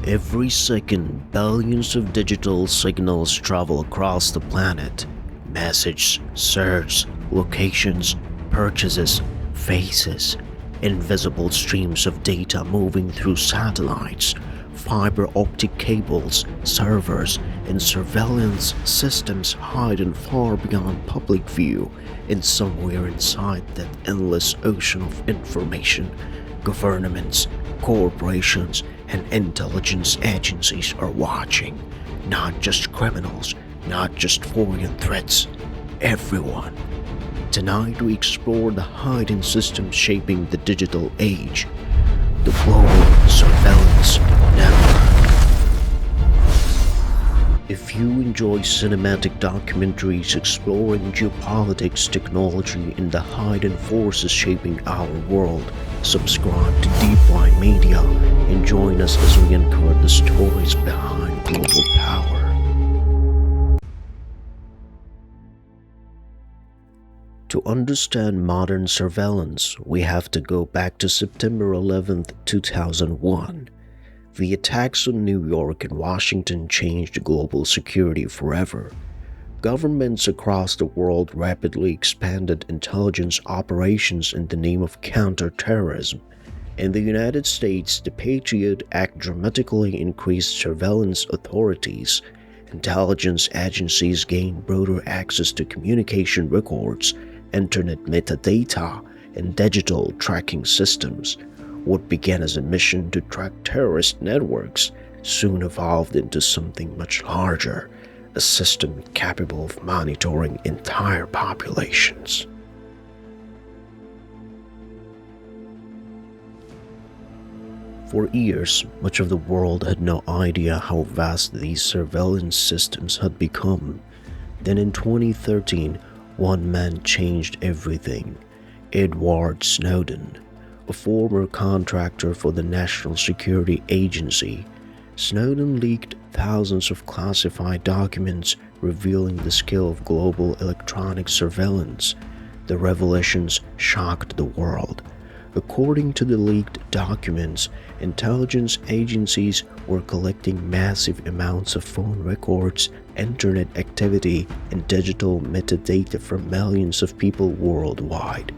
Every second, billions of digital signals travel across the planet. Messages, search, locations, purchases, faces, invisible streams of data moving through satellites, fiber optic cables, servers, and surveillance systems hidden far beyond public view. And somewhere inside that endless ocean of information, governments, corporations, and intelligence agencies are watching. Not just criminals, not just foreign threats, everyone. Tonight we explore the hidden systems shaping the digital age, the global surveillance network. If you enjoy cinematic documentaries exploring geopolitics, technology, and the hidden forces shaping our world, subscribe to DeepLine Media and join us as we uncover the stories behind global power. To understand modern surveillance, we have to go back to September 11, 2001. The attacks on New York and Washington changed global security forever. Governments across the world rapidly expanded intelligence operations in the name of counterterrorism. In the United States, the Patriot Act dramatically increased surveillance authorities. Intelligence agencies gained broader access to communication records, internet metadata, and digital tracking systems. What began as a mission to track terrorist networks soon evolved into something much larger, a system capable of monitoring entire populations. For years, much of the world had no idea how vast these surveillance systems had become. Then in 2013, one man changed everything: Edward Snowden. A former contractor for the National Security Agency, Snowden leaked thousands of classified documents revealing the scale of global electronic surveillance. The revelations shocked the world. According to the leaked documents, intelligence agencies were collecting massive amounts of phone records, internet activity, and digital metadata from millions of people worldwide.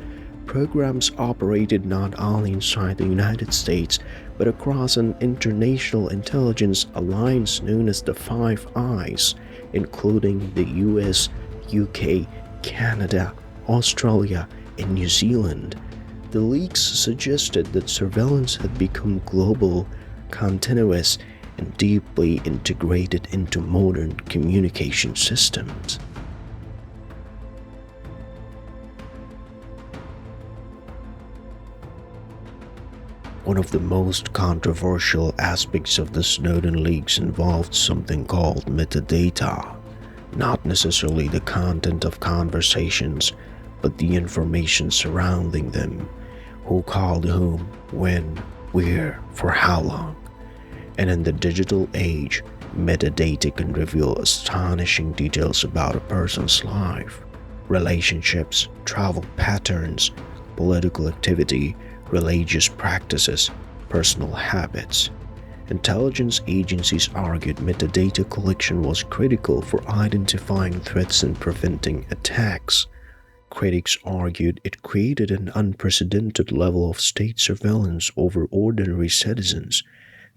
Programs operated not only inside the United States, but across an international intelligence alliance known as the Five Eyes, including the US, UK, Canada, Australia, and New Zealand. The leaks suggested that surveillance had become global, continuous, and deeply integrated into modern communication systems. One of the most controversial aspects of the Snowden leaks involved something called metadata, not necessarily the content of conversations, but the information surrounding them: who called whom, when, where, for how long. And in the digital age, metadata can reveal astonishing details about a person's life, relationships, travel patterns, political activity, religious practices, personal habits. Intelligence agencies argued metadata collection was critical for identifying threats and preventing attacks. Critics argued it created an unprecedented level of state surveillance over ordinary citizens.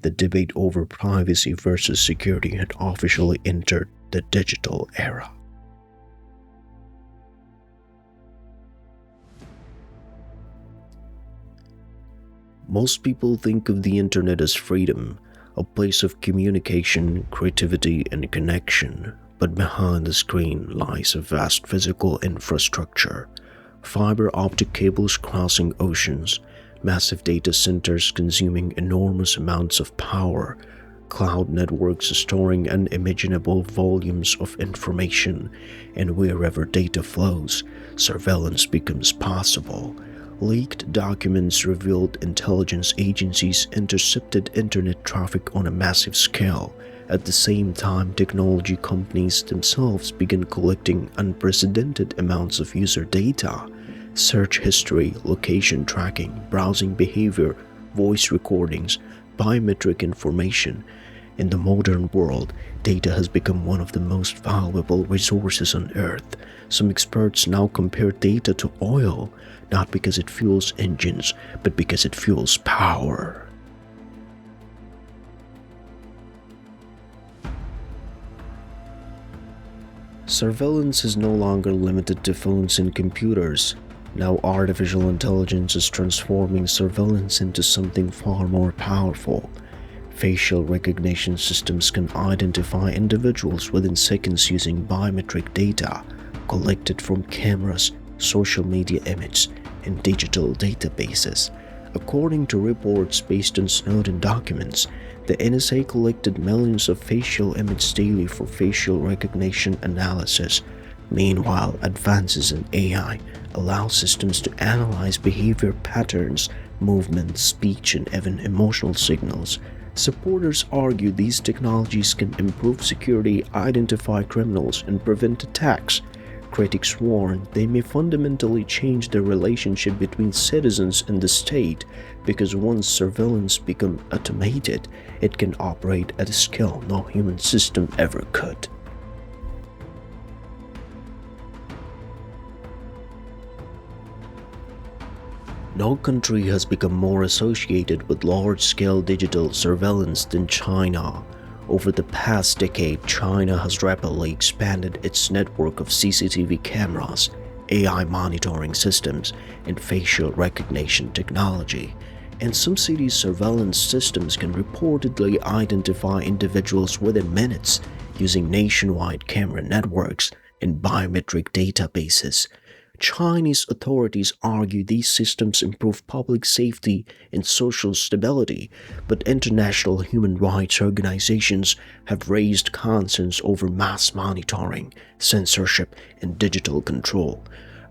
The debate over privacy versus security had officially entered the digital era. Most people think of the internet as freedom, a place of communication, creativity, and connection. But behind the screen lies a vast physical infrastructure: fiber optic cables crossing oceans, massive data centers consuming enormous amounts of power, cloud networks storing unimaginable volumes of information, and wherever data flows, surveillance becomes possible. Leaked documents revealed intelligence agencies intercepted internet traffic on a massive scale. At the same time, technology companies themselves began collecting unprecedented amounts of user data: search history, location tracking, browsing behavior, voice recordings, biometric information. In the modern world, data has become one of the most valuable resources on Earth. Some experts now compare data to oil, not because it fuels engines, but because it fuels power. Surveillance is no longer limited to phones and computers. Now artificial intelligence is transforming surveillance into something far more powerful. Facial recognition systems can identify individuals within seconds using biometric data collected from cameras, social media images, and digital databases. According to reports based on Snowden documents, the NSA collected millions of facial images daily for facial recognition analysis. Meanwhile, advances in AI allow systems to analyze behavior patterns, movement, speech, and even emotional signals. Supporters argue these technologies can improve security, identify criminals, and prevent attacks. Critics warn they may fundamentally change the relationship between citizens and the state because once surveillance becomes automated, it can operate at a scale no human system ever could. No country has become more associated with large-scale digital surveillance than China. Over the past decade, China has rapidly expanded its network of CCTV cameras, AI monitoring systems, and facial recognition technology. In some cities, surveillance systems can reportedly identify individuals within minutes using nationwide camera networks and biometric databases. Chinese authorities argue these systems improve public safety and social stability, but international human rights organizations have raised concerns over mass monitoring, censorship, and digital control.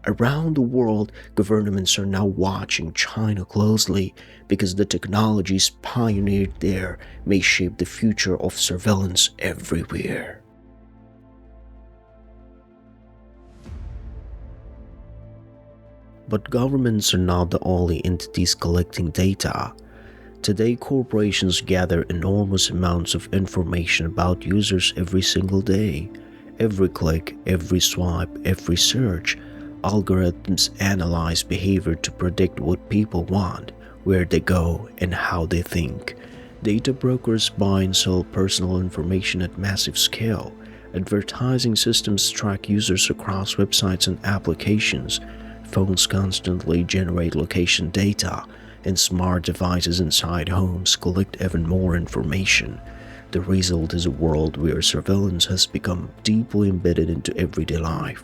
Around the world, governments are now watching China closely because the technologies pioneered there may shape the future of surveillance everywhere. But governments are not the only entities collecting data. Today, corporations gather enormous amounts of information about users every single day. Every click, every swipe, every search, algorithms analyze behavior to predict what people want, where they go, and how they think. Data brokers buy and sell personal information at massive scale. Advertising systems track users across websites and applications. Phones constantly generate location data, and smart devices inside homes collect even more information. The result is a world where surveillance has become deeply embedded into everyday life,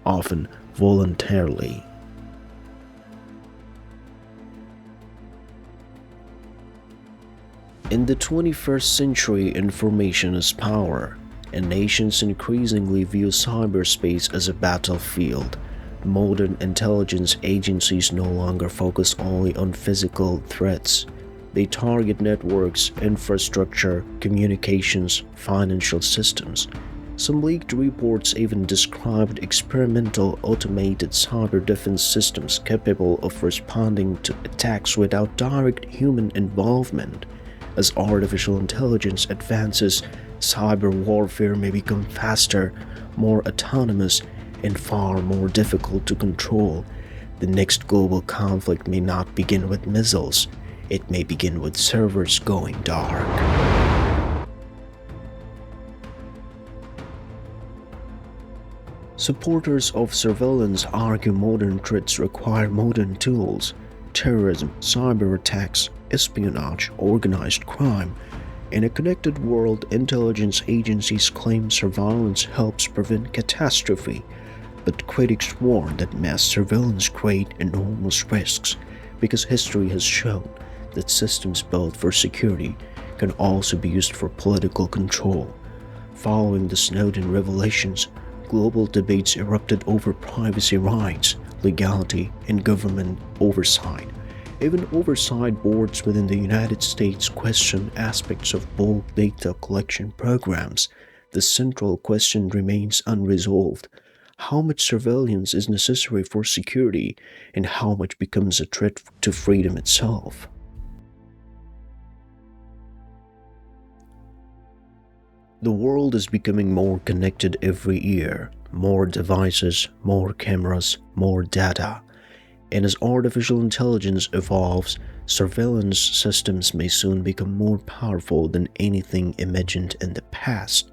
often voluntarily. In the 21st century, information is power, and nations increasingly view cyberspace as a battlefield. Modern intelligence agencies no longer focus only on physical threats. They target networks, infrastructure, communications, financial systems. Some leaked reports even described experimental automated cyber defense systems capable of responding to attacks without direct human involvement. As artificial intelligence advances, cyber warfare may become faster, more autonomous, and far more difficult to control. The next global conflict may not begin with missiles, it may begin with servers going dark. Supporters of surveillance argue modern threats require modern tools. Terrorism, cyber attacks, espionage, organized crime. In a connected world, intelligence agencies claim surveillance helps prevent catastrophe. But critics warn that mass surveillance create enormous risks because history has shown that systems built for security can also be used for political control. Following the Snowden revelations, global debates erupted over privacy rights, legality, and government oversight. Even oversight boards within the United States question aspects of bulk data collection programs. The central question remains unresolved. How much surveillance is necessary for security, and how much becomes a threat to freedom itself? The world is becoming more connected every year. More devices, more cameras, more data. And as artificial intelligence evolves, surveillance systems may soon become more powerful than anything imagined in the past.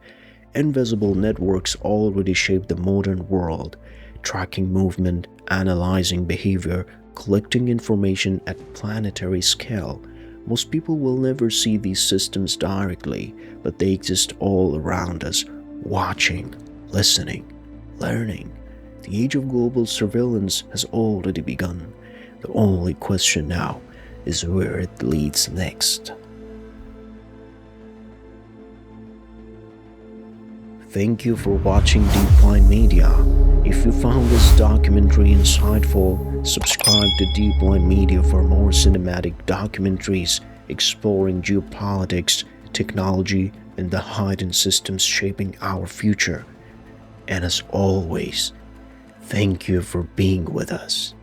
Invisible networks already shape the modern world, tracking movement, analyzing behavior, collecting information at planetary scale. Most people will never see these systems directly, but they exist all around us, watching, listening, learning. The age of global surveillance has already begun. The only question now is where it leads next. Thank you for watching DeepLine Media. If you found this documentary insightful, subscribe to DeepLine Media for more cinematic documentaries exploring geopolitics, technology, and the hidden systems shaping our future. And as always, thank you for being with us.